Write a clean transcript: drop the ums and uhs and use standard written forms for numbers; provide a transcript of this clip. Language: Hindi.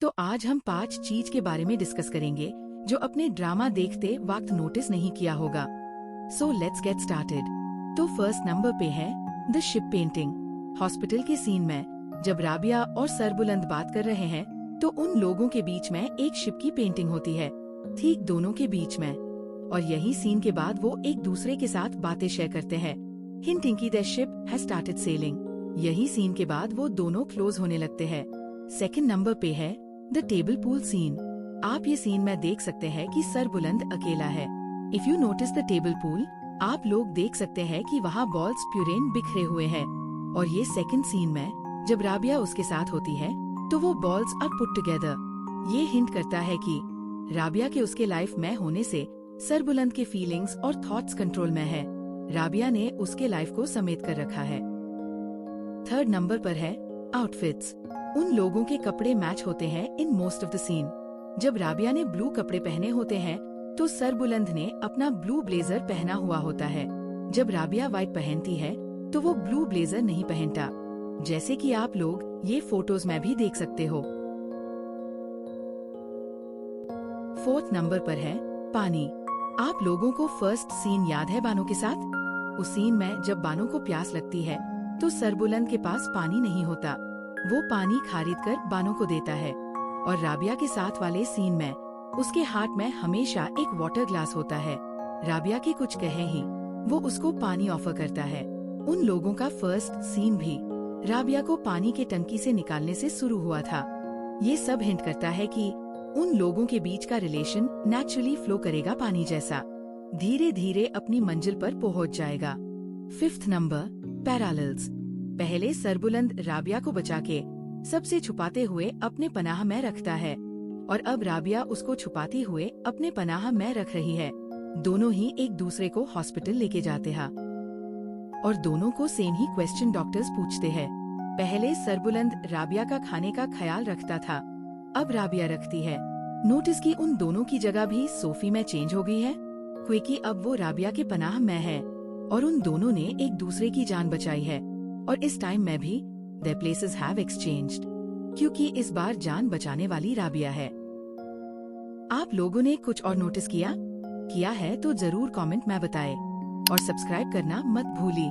तो आज हम 5 चीज के बारे में डिस्कस करेंगे जो अपने ड्रामा देखते वक्त नोटिस नहीं किया होगा। So let's get started. तो फर्स्ट नंबर पे है द शिप पेंटिंग। हॉस्पिटल के सीन में जब राबिया और सरबुलंद बात कर रहे हैं तो उन लोगों के बीच में एक शिप की पेंटिंग होती है, ठीक दोनों के बीच में। और यही सीन के बाद वो एक दूसरे के साथ बातें शेयर करते हैं, हिंटिंग की the ship has started selling. यही सीन के बाद वो दोनों क्लोज होने लगते हैं। सेकंड नंबर पे है द टेबल पूल सीन। आप ये सीन में देख सकते हैं कि सरबुलंद अकेला है। If you notice the table pool, आप लोग देख सकते हैं कि वहाँ बॉल्स प्यूरेन बिखरे हुए हैं। और ये सेकंड सीन में जब राबिया उसके साथ होती है तो वो बॉल्स आर पुट टुगेदर। ये हिंट करता है कि राबिया के उसके लाइफ में होने से सरबुलंद के फीलिंग्स और थॉट्स कंट्रोल में है। राबिया ने उसके लाइफ को समेट कर रखा है। थर्ड नंबर पर है आउटफिट्स। उन लोगों के कपड़े मैच होते हैं in most of the scene. जब राबिया ने ब्लू कपड़े पहने होते हैं तो सरबुलंद ने अपना ब्लू ब्लेजर पहना हुआ होता है। जब राबिया व्हाइट पहनती है तो वो ब्लू ब्लेजर नहीं पहनता, जैसे कि आप लोग ये फोटोज में भी देख सकते हो। फोर्थ नंबर पर है पानी। आप लोगों को फर्स्ट सीन याद है बानो के साथ? उस सीन में जब बानो को प्यास लगती है तो सरबुलंद के पास पानी नहीं होता। वो पानी खरीद कर बानो को देता है। और राबिया के साथ वाले सीन में उसके हाथ में हमेशा एक वाटर ग्लास होता है। राबिया के कुछ कहे ही वो उसको पानी ऑफर करता है। उन लोगों का फर्स्ट सीन भी राबिया को पानी के टंकी से निकालने से शुरू हुआ था। ये सब हिंट करता है कि उन लोगों के बीच का रिलेशन नेचुरली फ्लो करेगा पानी जैसा, धीरे धीरे अपनी मंजिल पर पहुंच जाएगा। Fifth number parallels. पहले सरबुलंद राबिया को बचा के सबसे छुपाते हुए अपने पनाह में रखता है और अब राबिया उसको छुपाती हुए अपने पनाह में रख रही है। दोनों ही एक दूसरे को हॉस्पिटल लेके जाते हैं और दोनों को सेम ही क्वेश्चन डॉक्टर्स पूछते हैं। पहले सरबुलंद राबिया का खाने का ख्याल रखता था, अब राबिया रखती है। नोटिस की उन दोनों की जगह भी सोफी में चेंज हो गई है, क्योंकि अब वो राबिया के पनाह में है और उन दोनों ने एक दूसरे की जान बचाई है। और इस टाइम में भी their places have exchanged, क्योंकि इस बार जान बचाने वाली राबिया है। आप लोगों ने कुछ और नोटिस किया है तो जरूर कमेंट में बताएं और सब्सक्राइब करना मत भूलिए।